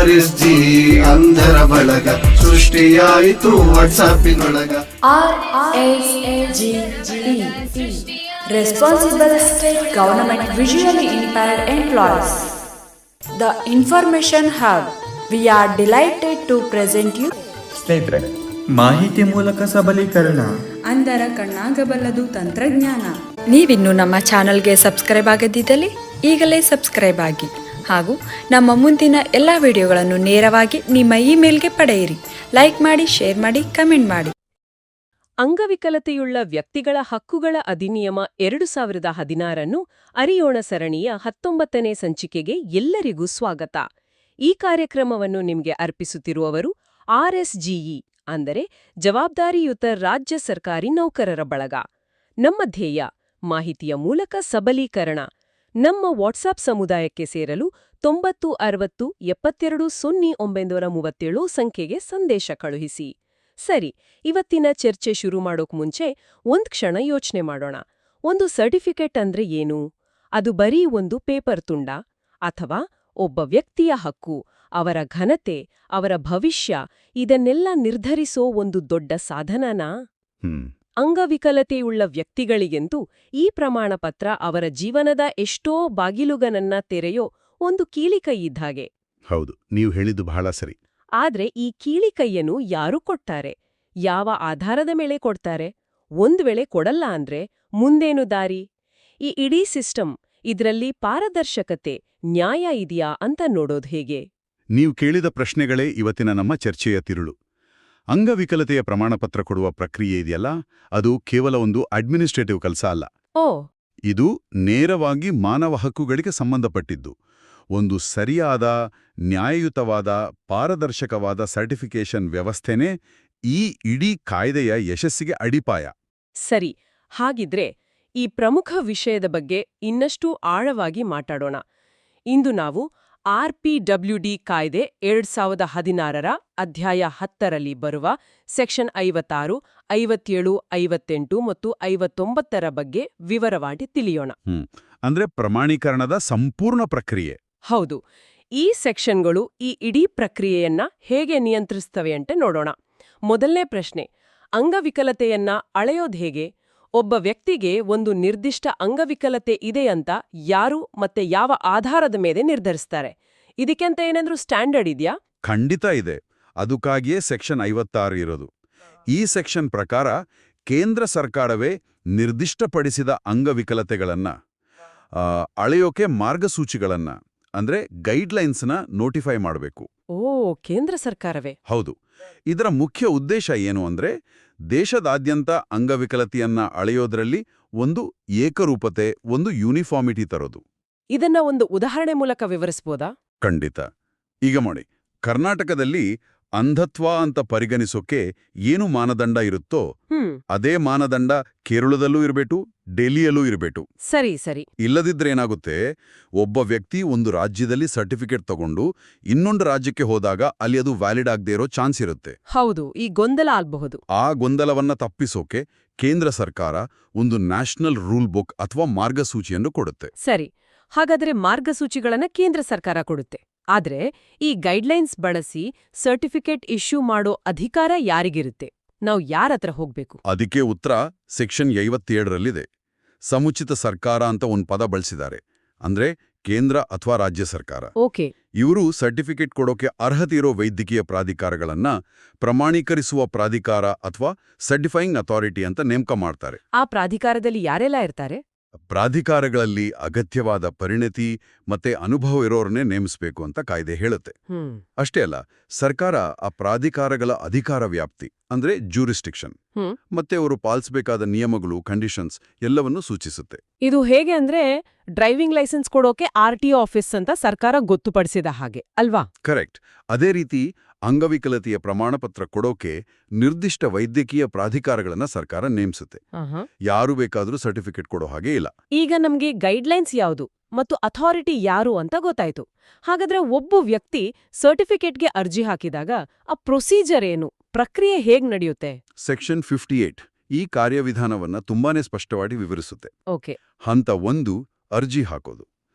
RSG ಅಂಧರ ಬಳಗ ಸೃಷ್ಟಿಯಾಯಿತು ವಾಟ್ಸಾಪಿನೊಳಗ. RSGE Responsible State Government Visually Impaired Employees, the Information Hub. We are delighted to present you ಸ್ನೇಹಿತರೆ, ಮಾಹಿತಿ ಮೂಲಕ ಸಬಲೀಕರಣ. ಅಂಧರ ಕಣ್ಣಾಗಬಲ್ಲದು ತಂತ್ರಜ್ಞಾನ. ನೀವಿನ್ನು ನಮ್ಮ ಚಾನಲ್ಗೆ ಸಬ್ಸ್ಕ್ರೈಬ್ ಆಗದಿದ್ದಲ್ಲಿ ಈಗಲೇ ಸಬ್ಸ್ಕ್ರೈಬ್ ಆಗಿ ಹಾಗೂ ನಮ್ಮ ಮುಂದಿನ ಎಲ್ಲ ವಿಡಿಯೋಗಳನ್ನು ನೇರವಾಗಿ ನಿಮ್ಮ ಇಮೇಲ್ಗೆ ಪಡೆಯಿರಿ. ಲೈಕ್ ಮಾಡಿ, ಶೇರ್ ಮಾಡಿ, ಕಮೆಂಟ್ ಮಾಡಿ. ಅಂಗವಿಕಲತೆಯುಳ್ಳ ವ್ಯಕ್ತಿಗಳ ಹಕ್ಕುಗಳ ಅಧಿನಿಯಮ 2016 ಅರಿಯೋಣ ಸರಣಿಯ 19ನೇ ಸಂಚಿಕೆಗೆ ಎಲ್ಲರಿಗೂ ಸ್ವಾಗತ. ಈ ಕಾರ್ಯಕ್ರಮವನ್ನು ನಿಮಗೆ ಅರ್ಪಿಸುತ್ತಿರುವವರು RSGE, ಅಂದರೆ ಜವಾಬ್ದಾರಿಯುತ ರಾಜ್ಯ ಸರ್ಕಾರಿ ನೌಕರರ ಬಳಗ. ನಮ್ಮ ಧ್ಯೇಯ ಮಾಹಿತಿಯ ಮೂಲಕ ಸಬಲೀಕರಣ. ನಮ್ಮ ವಾಟ್ಸಾಪ್ ಸಮುದಾಯಕ್ಕೆ ಸೇರಲು 9060 72 0937 ಸಂಖ್ಯೆಗೆ ಸಂದೇಶ ಕಳುಹಿಸಿ. ಸರಿ, ಇವತ್ತಿನ ಚರ್ಚೆ ಶುರು ಮಾಡೋಕ್ ಮುಂಚೆ ಒಂದ್ ಕ್ಷಣ ಯೋಚನೆ ಮಾಡೋಣ. ಒಂದು ಸರ್ಟಿಫಿಕೇಟ್ ಅಂದ್ರೆ ಏನು? ಅದು ಬರೀ ಒಂದು ಪೇಪರ್ ತುಂಡ? ಅಥವಾ ಒಬ್ಬ ವ್ಯಕ್ತಿಯ ಹಕ್ಕು, ಅವರ ಘನತೆ, ಅವರ ಭವಿಷ್ಯ ಇದನ್ನೆಲ್ಲ ನಿರ್ಧರಿಸೋ ಒಂದು ದೊಡ್ಡ ಸಾಧನನಾ? ಅಂಗವಿಕಲತೆಯುಳ್ಳ ವ್ಯಕ್ತಿಗಳಿಗೆಂತೂ ಈ ಪ್ರಮಾಣಪತ್ರ ಅವರ ಜೀವನದ ಎಷ್ಟೋ ಬಾಗಿಲುಗನನ್ನ ತೆರೆಯೋ ಒಂದು ಕೀಲಿಕೈ ಇದ್ಹಾಗೆ. ಹೌದು, ನೀವು ಹೇಳಿದ್ದು ಬಹಳ ಸರಿ. ಆದ್ರೆ ಈ ಕೀಲಿಕೈಯನ್ನು ಯಾರು ಕೊಡ್ತಾರೆ? ಯಾವ ಆಧಾರದ ಮೇಲೆ ಕೊಡ್ತಾರೆ? ಒಂದ್ ವೇಳೆ ಕೊಡಲ್ಲ ಅಂದ್ರೆ ಮುಂದೇನು ದಾರಿ? ಈ ಇಡೀ ಸಿಸ್ಟಮ್, ಇದ್ರಲ್ಲಿ ಪಾರದರ್ಶಕತೆ, ನ್ಯಾಯ ಇದೆಯಾ ಅಂತ ನೋಡೋದು ಹೇಗೆ? ನೀವು ಕೇಳಿದ ಪ್ರಶ್ನೆಗಳೇ ಇವತ್ತಿನ ನಮ್ಮ ಚರ್ಚೆಯ ತಿರುಳು. ಅಂಗವಿಕಲತೆಯ ಪ್ರಮಾಣಪತ್ರ ಕೊಡುವ ಪ್ರಕ್ರಿಯೆ ಇದೆಯಲ್ಲ, ಅದು ಕೇವಲ ಒಂದು ಅಡ್ಮಿನಿಸ್ಟ್ರೇಟಿವ್ ಕೆಲಸ ಅಲ್ಲ. ಓ, ಇದು ನೇರವಾಗಿ ಮಾನವ ಹಕ್ಕುಗಳಿಗೆ ಸಂಬಂಧಪಟ್ಟಿದ್ದು. ಒಂದು ಸರಿಯಾದ, ನ್ಯಾಯಯುತವಾದ, ಪಾರದರ್ಶಕವಾದ ಸರ್ಟಿಫಿಕೇಶನ್ ವ್ಯವಸ್ಥೆನೇ ಈ ಇಡೀ ಕಾಯ್ದೆಯ ಯಶಸ್ಸಿಗೆ ಅಡಿಪಾಯ. ಸರಿ, ಹಾಗಿದ್ರೆ ಈ ಪ್ರಮುಖ ವಿಷಯದ ಬಗ್ಗೆ ಇನ್ನಷ್ಟು ಆಳವಾಗಿ ಮಾತಾಡೋಣ. ಇಂದು ನಾವು RPWD ಕಾಯ್ದೆ 2016 ಅಧ್ಯಾಯ 10ರಲ್ಲಿ ಬರುವ ಸೆಕ್ಷನ್ 56, 57, 58 ಮತ್ತು 59 ಬಗ್ಗೆ ವಿವರವಾಗಿ ತಿಳಿಯೋಣ. ಅಂದ್ರೆ ಪ್ರಮಾಣೀಕರಣದ ಸಂಪೂರ್ಣ ಪ್ರಕ್ರಿಯೆ. ಹೌದು, ಈ ಸೆಕ್ಷನ್ಗಳು ಈ ಇಡೀ ಪ್ರಕ್ರಿಯೆಯನ್ನ ಹೇಗೆ ನಿಯಂತ್ರಿಸ್ತವೆ ಅಂತ ನೋಡೋಣ. ಮೊದಲನೇ ಪ್ರಶ್ನೆ, ಅಂಗವಿಕಲತೆಯನ್ನ ಅಳೆಯೋದು ಹೇಗೆ? ಒಬ್ಬ ವ್ಯಕ್ತಿಗೆ ಒಂದು ನಿರ್ದಿಷ್ಟ ಅಂಗವಿಕಲತೆ ಇದೆಯಂತ ಯಾರು ಮತ್ತೆ ಯಾವ ಆಧಾರದ ಮೇಲೆ ನಿರ್ಧರಿಸ್ತಾರೆ? ಇದಕ್ಕೆಂತ ಏನಾದ್ರೂ ಸ್ಟ್ಯಾಂಡರ್ಡ್ ಇದೆಯಾ? ಖಂಡಿತ ಇದೆ. ಅದಕ್ಕಾಗಿಯೇ ಸೆಕ್ಷನ್ 56 ಇರೋದು. ಈ ಸೆಕ್ಷನ್ ಪ್ರಕಾರ ಕೇಂದ್ರ ಸರ್ಕಾರವೇ ನಿರ್ದಿಷ್ಟಪಡಿಸಿದ ಅಂಗವಿಕಲತೆಗಳನ್ನ ಅಳೆಯೋಕೆ ಮಾರ್ಗಸೂಚಿಗಳನ್ನ, ಅಂದ್ರೆ ಗೈಡ್ಲೈನ್ಸ್ನ ನೋಟಿಫೈ ಮಾಡಬೇಕು. ಓ, ಕೇಂದ್ರ ಸರ್ಕಾರವೇ? ಹೌದು. ಇದರ ಮುಖ್ಯ ಉದ್ದೇಶ ಏನು ಅಂದ್ರೆ, ದೇಶದಾದ್ಯಂತ ಅಂಗವಿಕಲತೆಯನ್ನ ಅಳೆಯೋದ್ರಲ್ಲಿ ಒಂದು ಏಕರೂಪತೆ, ಒಂದು ಯೂನಿಫಾರ್ಮಿಟಿ ತರೋದು. ಇದನ್ನ ಒಂದು ಉದಾಹರಣೆ ಮೂಲಕ ವಿವರಿಸ್ಬೋದಾ? ಖಂಡಿತ. ಈಗ ನೋಡಿ, ಕರ್ನಾಟಕದಲ್ಲಿ ಅಂಧತ್ವ ಅಂತ ಪರಿಗಣಿಸೋಕೆ ಏನು ಮಾನದಂಡ ಇರುತ್ತೋ ಅದೇ ಮಾನದಂಡ ಕೇರಳದಲ್ಲೂ ಇರಬೇಕು, ಡೆಲ್ಲಿಯಲ್ಲೂ ಇರಬೇಕು. ಸರಿ ಸರಿ. ಇಲ್ಲದಿದ್ರೆ ಏನಾಗುತ್ತೆ, ಒಬ್ಬ ವ್ಯಕ್ತಿ ಒಂದು ರಾಜ್ಯದಲ್ಲಿ ಸರ್ಟಿಫಿಕೇಟ್ ತಗೊಂಡು ಇನ್ನೊಂದು ರಾಜ್ಯಕ್ಕೆ ಹೋದಾಗ ಅಲ್ಲಿ ಅದು ವ್ಯಾಲಿಡ್ ಆಗದೆ ಇರೋ ಚಾನ್ಸ್ ಇರುತ್ತೆ. ಹೌದು, ಈ ಗೊಂದಲ ಆಗಬಹುದು. ಆ ಗೊಂದಲವನ್ನ ತಪ್ಪಿಸೋಕೆ ಕೇಂದ್ರ ಸರ್ಕಾರ ಒಂದು ನ್ಯಾಷನಲ್ ರೂಲ್ ಬುಕ್ ಅಥವಾ ಮಾರ್ಗಸೂಚಿಯನ್ನು ಕೊಡುತ್ತೆ. ಸರಿ, ಹಾಗಾದ್ರೆ ಮಾರ್ಗಸೂಚಿಗಳನ್ನ ಕೇಂದ್ರ ಸರ್ಕಾರ ಕೊಡುತ್ತೆ. ಆದ್ರೆ ಈ ಗೈಡ್ಲೈನ್ಸ್ ಬಳಸಿ ಸರ್ಟಿಫಿಕೇಟ್ ಇಶ್ಯೂ ಮಾಡೋ ಅಧಿಕಾರ ಯಾರಿಗಿರುತ್ತೆ? ನಾವು ಯಾರತ್ರ ಹೋಗ್ಬೇಕು? ಅದಕ್ಕೆ ಉತ್ತರ ಸೆಕ್ಷನ್ 57ರಲ್ಲಿದೆ. ಸಮುಚಿತ ಸರ್ಕಾರ ಅಂತ ಒಂದು ಪದ ಬಳಸಿದ್ದಾರೆ. ಅಂದ್ರೆ ಕೇಂದ್ರ ಅಥವಾ ರಾಜ್ಯ ಸರ್ಕಾರ. ಓಕೆ. ಇವರು ಸರ್ಟಿಫಿಕೇಟ್ ಕೊಡೋಕೆ ಅರ್ಹತೆ ಇರೋ ವೈದ್ಯಕೀಯ ಪ್ರಾಧಿಕಾರಗಳನ್ನ ಪ್ರಮಾಣೀಕರಿಸುವ ಪ್ರಾಧಿಕಾರ ಅಥವಾ ಸರ್ಟಿಫೈಯಿಂಗ್ ಅಥಾರಿಟಿ ಅಂತ ನೇಮಕ ಮಾಡ್ತಾರೆ. ಆ ಪ್ರಾಧಿಕಾರದಲ್ಲಿ ಯಾರೆಲ್ಲ ಇರ್ತಾರೆ? ಪ್ರಾಧಿಕಾರಗಳಲ್ಲಿ ಅಗತ್ಯವಾದ ಪರಿಣತಿ ಮತ್ತೆ ಅನುಭವ ಇರೋರನ್ನೇ ನೇಮಿಸಬೇಕು ಅಂತ ಕಾಯ್ದೆ ಹೇಳುತ್ತೆ. ಅಷ್ಟೇ ಅಲ್ಲ, ಸರ್ಕಾರ ಆ ಪ್ರಾಧಿಕಾರಗಳ ಅಧಿಕಾರ ವ್ಯಾಪ್ತಿ, ಅಂದ್ರೆ ಜ್ಯೂರಿಸ್ಟಿಕ್ಷನ್, ಮತ್ತೆ ಅವರು ಪಾಲಿಸಬೇಕಾದ ನಿಯಮಗಳು, ಕಂಡೀಷನ್ಸ್ ಎಲ್ಲವನ್ನೂ ಸೂಚಿಸುತ್ತೆ. ಇದು ಹೇಗೆ ಅಂದ್ರೆ, ಡ್ರೈವಿಂಗ್ ಲೈಸೆನ್ಸ್ ಕೊಡೋಕೆ RTO ಆಫೀಸ್ ಅಂತ ಸರ್ಕಾರ ಗೊತ್ತುಪಡಿಸಿದ ಹಾಗೆ ಅಲ್ವಾ? ಕರೆಕ್ಟ್. ಅದೇ ರೀತಿ ಅಂಗವಿಕಲತೆಯ ಪ್ರಮಾಣಪತ್ರ ಕೊಡೋಕೆ ನಿರ್ದಿಷ್ಟ ವೈದ್ಯಕೀಯ ಪ್ರಾಧಿಕಾರಗಳನ್ನ ಸರ್ಕಾರ ನೇಮಿಸುತ್ತೆ. ಯಾರು ಬೇಕಾದ್ರೂ ಸರ್ಟಿಫಿಕೇಟ್ ಕೊಡೋ ಹಾಗೆ ಇಲ್ಲ. ಈಗ ನಮ್ಗೆ ಗೈಡ್ಲೈನ್ಸ್ ಯಾವುದು ಮತ್ತು ಅಥಾರಿಟಿ ಯಾರು ಅಂತ ಗೊತ್ತಾಯ್ತು. ಹಾಗಾದ್ರೆ ಒಬ್ಬ ವ್ಯಕ್ತಿ ಸರ್ಟಿಫಿಕೇಟ್ಗೆ ಅರ್ಜಿ ಹಾಕಿದಾಗ ಆ ಪ್ರೊಸೀಜರ್ ಏನು, ಪ್ರಕ್ರಿಯೆ ಹೇಗ್ ನಡೆಯುತ್ತೆ? ಸೆಕ್ಷನ್ 58 ಈ ಕಾರ್ಯವಿಧಾನವನ್ನ ತುಂಬಾನೇ ಸ್ಪಷ್ಟವಾಗಿ ವಿವರಿಸುತ್ತೆ. ಓಕೆ. ಹಂತ 1 ಅರ್ಜಿ ಹಾಕೋದು.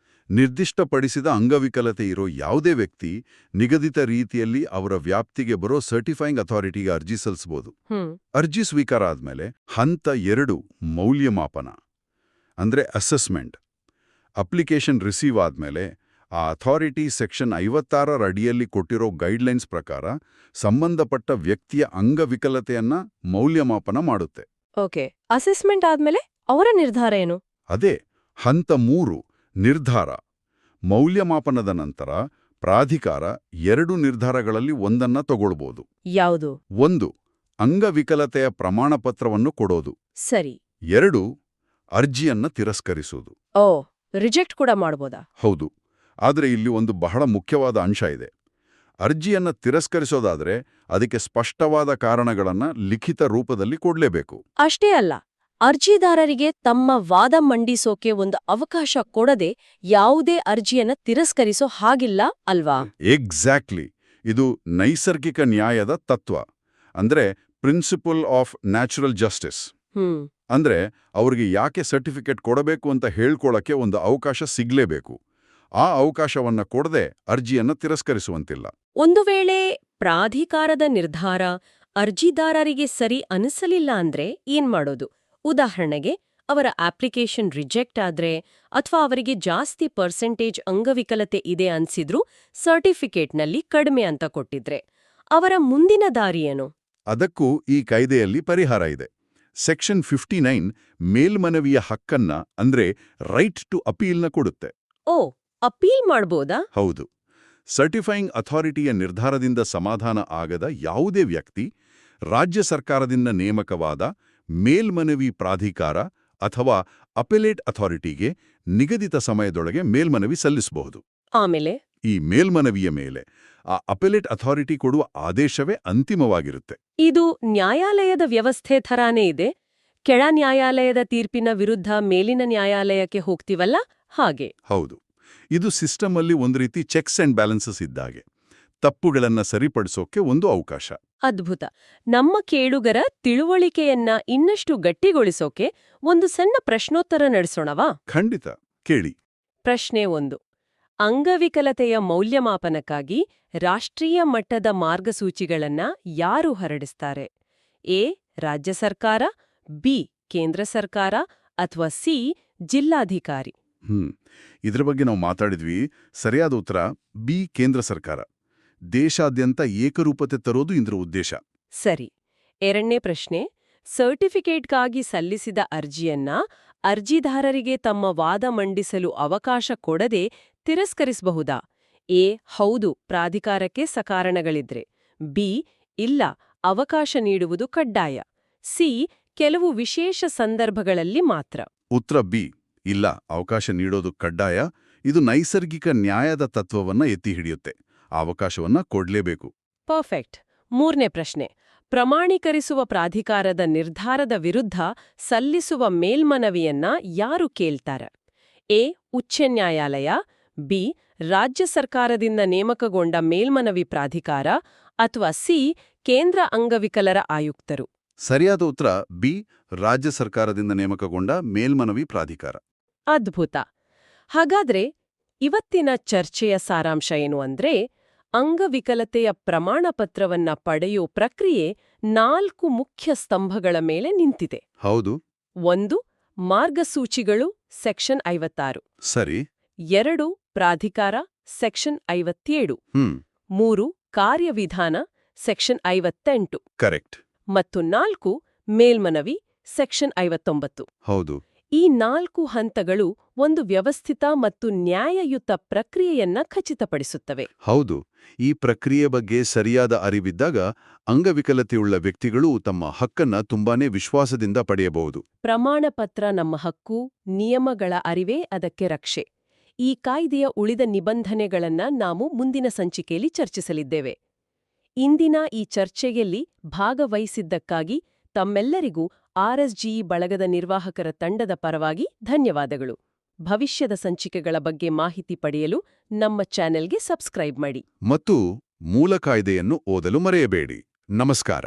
ನಿರ್ದಿಷ್ಟಪಡಿಸಿದ ಅಂಗವಿಕಲತೆ ಇರೋ ಯಾವುದೇ ವ್ಯಕ್ತಿ ನಿಗದಿತ ರೀತಿಯಲ್ಲಿ ಅವರ ವ್ಯಾಪ್ತಿಗೆ ಬರೋ ಸರ್ಟಿಫೈಯಿಂಗ್ ಅಥಾರಿಟಿಗೆ ಅರ್ಜಿ ಸಲ್ಲಿಸಬಹುದು. ಅರ್ಜಿ ಸ್ವೀಕಾರ ಆದ್ಮೇಲೆ ಹಂತ 2 ಮೌಲ್ಯಮಾಪನ ಅಂದ್ರೆ ಅಸೆಸ್ಮೆಂಟ್. ಅಪ್ಲಿಕೇಶನ್ ರಿಸೀವ್ ಆದ್ಮೇಲೆ ಆ ಅಥಾರಿಟಿ ಸೆಕ್ಷನ್ 56ರ ಅಡಿಯಲ್ಲಿ ಕೊಟ್ಟಿರೋ ಗೈಡ್ಲೈನ್ಸ್ ಪ್ರಕಾರ ಸಂಬಂಧಪಟ್ಟ ವ್ಯಕ್ತಿಯ ಅಂಗವಿಕಲತೆಯನ್ನ ಮೌಲ್ಯಮಾಪನ ಮಾಡುತ್ತೆ. ಓಕೆ, ಅಸೆಸ್ಮೆಂಟ್ ಆದ್ಮೇಲೆ ಅವರ ನಿರ್ಧಾರ ಏನು? ಅದೇ ಹಂತ 3 ನಿರ್ಧಾರ. ಮೌಲ್ಯಮಾಪನದ ನಂತರ ಪ್ರಾಧಿಕಾರ 2 ನಿರ್ಧಾರಗಳಲ್ಲಿ ಒಂದನ್ನ ತಗೊಳ್ಬೋದು. ಯಾವುದು? 1 ಅಂಗವಿಕಲತೆಯ ಪ್ರಮಾಣಪತ್ರವನ್ನು ಕೊಡೋದು. ಸರಿ. 2 ಅರ್ಜಿಯನ್ನ ತಿರಸ್ಕರಿಸೋದು. ಓ, ರಿಜೆಕ್ಟ್ ಕೂಡ ಮಾಡ್ಬೋದಾ? ಹೌದು. ಆದರೆ ಇಲ್ಲಿ ಒಂದು ಬಹಳ ಮುಖ್ಯವಾದ ಅಂಶ ಇದೆ. ಅರ್ಜಿಯನ್ನ ತಿರಸ್ಕರಿಸೋದಾದ್ರೆ ಅದಕ್ಕೆ ಸ್ಪಷ್ಟವಾದ ಕಾರಣಗಳನ್ನ ಲಿಖಿತ ರೂಪದಲ್ಲಿ ಕೊಡ್ಲೇಬೇಕು. ಅಷ್ಟೇ ಅಲ್ಲ, ಅರ್ಜಿದಾರರಿಗೆ ತಮ್ಮ ವಾದ ಮಂಡಿಸೋಕೆ ಒಂದು ಅವಕಾಶ ಕೊಡದೆ ಯಾವುದೇ ಅರ್ಜಿಯನ್ನ ತಿರಸ್ಕರಿಸೋ ಹಾಗಿಲ್ಲ ಅಲ್ವಾ? ಎಕ್ಸಾಕ್ಟ್ಲಿ. ಇದು ನೈಸರ್ಗಿಕ ನ್ಯಾಯದ ತತ್ವ, ಅಂದ್ರೆ ಪ್ರಿನ್ಸಿಪಲ್ ಆಫ್ ನ್ಯಾಚುರಲ್ ಜಸ್ಟಿಸ್. ಅಂದ್ರೆ ಅವ್ರಿಗೆ ಯಾಕೆ ಸರ್ಟಿಫಿಕೇಟ್ ಕೊಡಬೇಕು ಅಂತ ಹೇಳ್ಕೊಳಕ್ಕೆ ಒಂದು ಅವಕಾಶ ಸಿಗ್ಲೇಬೇಕು. ಆ ಅವಕಾಶವನ್ನ ಕೊಡದೆ ಅರ್ಜಿಯನ್ನ ತಿರಸ್ಕರಿಸುವಂತಿಲ್ಲ. ಒಂದು ವೇಳೆ ಪ್ರಾಧಿಕಾರದ ನಿರ್ಧಾರ ಅರ್ಜಿದಾರರಿಗೆ ಸರಿ ಅನಿಸಲಿಲ್ಲ ಅಂದ್ರೆ ಏನ್ ಮಾಡೋದು? ಉದಾಹರಣೆಗೆ, ಅವರ ಅಪ್ಲಿಕೇಶನ್ ರಿಜೆಕ್ಟ್ ಆದ್ರೆ ಅಥವಾ ಅವರಿಗೆ ಜಾಸ್ತಿ ಪರ್ಸೆಂಟೇಜ್ ಅಂಗವಿಕಲತೆ ಇದೆ ಅನ್ಸಿದ್ರೂ ಸರ್ಟಿಫಿಕೇಟ್ನಲ್ಲಿ ಕಡಿಮೆ ಅಂತ ಕೊಟ್ಟಿದ್ರೆ ಅವರ ಮುಂದಿನ ದಾರಿ ಏನು? ಅದಕ್ಕೂ ಈ ಕಾಯ್ದೆಯಲ್ಲಿ ಪರಿಹಾರ ಇದೆ. ಸೆಕ್ಷನ್ 59 ಮೇಲ್ಮನವಿಯ ಹಕ್ಕನ್ನ ಅಂದ್ರೆ ರೈಟ್ ಟು ಅಪೀಲ್ನ ಕೊಡುತ್ತೆ. ಓ, ಅಪೀಲ್ ಮಾಡ್ಬೋದಾ? ಹೌದು. ಸರ್ಟಿಫೈಯಿಂಗ್ ಅಥಾರಿಟಿಯ ನಿರ್ಧಾರದಿಂದ ಸಮಾಧಾನ ಆಗದ ಯಾವುದೇ ವ್ಯಕ್ತಿ ರಾಜ್ಯ ಸರ್ಕಾರದಿಂದ ನೇಮಕವಾದ ಮೇಲ್ಮನವಿ ಪ್ರಾಧಿಕಾರ ಅಥವಾ ಅಪೆಲೇಟ್ ಅಥಾರಿಟಿಗೆ ನಿಗದಿತ ಸಮಯದೊಳಗೆ ಮೇಲ್ಮನವಿ ಸಲ್ಲಿಸಬಹುದು. ಆಮೇಲೆ ಈ ಮೇಲ್ಮನವಿಯ ಮೇಲೆ ಆ ಅಪೆಲೇಟ್ ಅಥಾರಿಟಿ ಕೊಡುವ ಆದೇಶವೇ ಅಂತಿಮವಾಗಿರುತ್ತೆ. ಇದು ನ್ಯಾಯಾಲಯದ ವ್ಯವಸ್ಥೆ ಥರಾನೇ ಇದೆ. ಕೆಳ ನ್ಯಾಯಾಲಯದ ತೀರ್ಪಿನ ವಿರುದ್ಧ ಮೇಲಿನ ನ್ಯಾಯಾಲಯಕ್ಕೆ ಹೋಗ್ತೀವಲ್ಲ, ಹಾಗೆ. ಹೌದು. ಇದು ಸಿಸ್ಟಮ್ ಅಲ್ಲಿ ಒಂದು ರೀತಿ ಚೆಕ್ಸ್ ಅಂಡ್ ಬ್ಯಾಲೆನ್ಸಸ್ ಇದ್ದಾಗೆ. ತಪ್ಪುಗಳನ್ನ ಸರಿಪಡಿಸೋಕೆ ಒಂದು ಅವಕಾಶ. ಅದ್ಭುತ. ನಮ್ಮ ಕೇಳುಗರ ತಿಳುವಳಿಕೆಯನ್ನ ಇನ್ನಷ್ಟು ಗಟ್ಟಿಗೊಳಿಸೋಕೆ ಒಂದು ಸಣ್ಣ ಪ್ರಶ್ನೋತ್ತರ ನಡೆಸೋಣವಾ? ಖಂಡಿತ, ಕೇಳಿ. ಪ್ರಶ್ನೆ 1. ಅಂಗವಿಕಲತೆಯ ಮೌಲ್ಯಮಾಪನಕ್ಕಾಗಿ ರಾಷ್ಟ್ರೀಯ ಮಟ್ಟದ ಮಾರ್ಗಸೂಚಿಗಳನ್ನ ಯಾರು ಹೊರಡಿಸ್ತಾರೆ? ಎ, ರಾಜ್ಯ ಸರ್ಕಾರ, ಬಿ, ಕೇಂದ್ರ ಸರ್ಕಾರ, ಅಥವಾ ಸಿ, ಜಿಲ್ಲಾಧಿಕಾರಿ? ಇದ್ರ ಬಗ್ಗೆ ನಾವು ಮಾತಾಡಿದ್ವಿ. ಸರಿಯಾದ ಉತ್ತರ ಬಿ, ಕೇಂದ್ರ ಸರ್ಕಾರ. ದೇಶಾದ್ಯಂತ ಏಕರೂಪತೆ ತರೋದು ಇದರ ಉದ್ದೇಶ. ಸರಿ. ಎರಡನೇ ಪ್ರಶ್ನೆ, ಸರ್ಟಿಫಿಕೇಟ್ಗಾಗಿ ಸಲ್ಲಿಸಿದ ಅರ್ಜಿಯನ್ನ ಅರ್ಜಿದಾರರಿಗೆ ತಮ್ಮ ವಾದ ಮಂಡಿಸಲು ಅವಕಾಶ ಕೊಡದೆ ತಿರಸ್ಕರಿಸಬಹುದಾ? ಎ, ಹೌದು, ಪ್ರಾಧಿಕಾರಕ್ಕೆ ಸಕಾರಣಗಳಿದ್ರೆ. ಬಿ, ಇಲ್ಲ, ಅವಕಾಶ ನೀಡುವುದು ಕಡ್ಡಾಯ. ಸಿ, ಕೆಲವು ವಿಶೇಷ ಸಂದರ್ಭಗಳಲ್ಲಿ ಮಾತ್ರ. ಉತ್ತರ ಬಿ, ಇಲ್ಲ, ಅವಕಾಶ ನೀಡೋದು ಕಡ್ಡಾಯ. ಇದು ನೈಸರ್ಗಿಕ ನ್ಯಾಯದ ತತ್ವವನ್ನ ಎತ್ತಿ ಹಿಡಿಯುತ್ತೆ. ಆ ಅವಕಾಶವನ್ನ ಕೊಡ್ಲೇಬೇಕು. ಪರ್ಫೆಕ್ಟ್. ಮೂರನೇ ಪ್ರಶ್ನೆ, ಪ್ರಮಾಣೀಕರಿಸುವ ಪ್ರಾಧಿಕಾರದ ನಿರ್ಧಾರದ ವಿರುದ್ಧ ಸಲ್ಲಿಸುವ ಮೇಲ್ಮನವಿಯನ್ನ ಯಾರು ಕೇಳ್ತಾರೆ? ಎ, ಉಚ್ಚ ನ್ಯಾಯಾಲಯ, ಬಿ, ರಾಜ್ಯ ಸರ್ಕಾರದಿಂದ ನೇಮಕಗೊಂಡ ಮೇಲ್ಮನವಿ ಪ್ರಾಧಿಕಾರ, ಅಥವಾ ಸಿ, ಕೇಂದ್ರ ಅಂಗವಿಕಲರ ಆಯುಕ್ತರು? ಸರಿಯಾದ ಉತ್ತರ ಬಿ, ರಾಜ್ಯ ಸರ್ಕಾರದಿಂದ ನೇಮಕಗೊಂಡ ಮೇಲ್ಮನವಿ ಪ್ರಾಧಿಕಾರ. ಅದ್ಭುತ. ಹಾಗಾದ್ರೆ ಇವತ್ತಿನ ಚರ್ಚೆಯ ಸಾರಾಂಶ ಏನು ಅಂದ್ರೆ, ಅಂಗವಿಕಲತೆಯ ಪ್ರಮಾಣಪತ್ರವನ್ನ ಪಡೆಯೋ ಪ್ರಕ್ರಿಯೆ 4 ಮುಖ್ಯ ಸ್ತಂಭಗಳ ಮೇಲೆ ನಿಂತಿದೆ. ಹೌದು. 1. ಮಾರ್ಗಸೂಚಿಗಳು, ಸೆಕ್ಷನ್ 56. ಸರಿ. 2. ಪ್ರಾಧಿಕಾರ, ಸೆಕ್ಷನ್ 57. 3. ಕಾರ್ಯವಿಧಾನ, ಸೆಕ್ಷನ್ 58. ಕರೆಕ್ಟ್. ಮತ್ತು 4. ಮೇಲ್ಮನವಿ, ಸೆಕ್ಷನ್ 59. ಹೌದು. ಈ 4 ಹಂತಗಳು ಒಂದು ವ್ಯವಸ್ಥಿತ ಮತ್ತು ನ್ಯಾಯಯುತ ಪ್ರಕ್ರಿಯೆಯನ್ನ ಖಚಿತಪಡಿಸುತ್ತವೆ. ಹೌದು. ಈ ಪ್ರಕ್ರಿಯೆ ಬಗ್ಗೆ ಸರಿಯಾದ ಅರಿವಿದ್ದಾಗ ಅಂಗವಿಕಲತೆಯುಳ್ಳ ವ್ಯಕ್ತಿಗಳು ತಮ್ಮ ಹಕ್ಕನ್ನ ತುಂಬಾನೇ ವಿಶ್ವಾಸದಿಂದ ಪಡೆಯಬಹುದು. ಪ್ರಮಾಣಪತ್ರ ನಮ್ಮ ಹಕ್ಕು, ನಿಯಮಗಳ ಅರಿವೇ ಅದಕ್ಕೆ ರಕ್ಷೆ. ಈ ಕಾಯ್ದೆಯ ಉಳಿದ ನಿಬಂಧನೆಗಳನ್ನ ನಾವು ಮುಂದಿನ ಸಂಚಿಕೆಯಲ್ಲಿ ಚರ್ಚಿಸಲಿದ್ದೇವೆ. ಇಂದಿನ ಈ ಚರ್ಚೆಯಲ್ಲಿ ಭಾಗವಹಿಸಿದ್ದಕ್ಕಾಗಿ ತಮ್ಮೆಲ್ಲರಿಗೂ RSGE ಬಳಗದ ನಿರ್ವಾಹಕರ ತಂಡದ ಪರವಾಗಿ ಧನ್ಯವಾದಗಳು. ಭವಿಷ್ಯದ ಸಂಚಿಕೆಗಳ ಬಗ್ಗೆ ಮಾಹಿತಿ ಪಡೆಯಲು ನಮ್ಮ ಚಾನೆಲ್ಗೆ ಸಬ್ಸ್ಕ್ರೈಬ್ ಮಾಡಿ ಮತ್ತು ಮೂಲ ಕಾಯ್ದೆಯನ್ನು ಓದಲು ಮರೆಯಬೇಡಿ. ನಮಸ್ಕಾರ.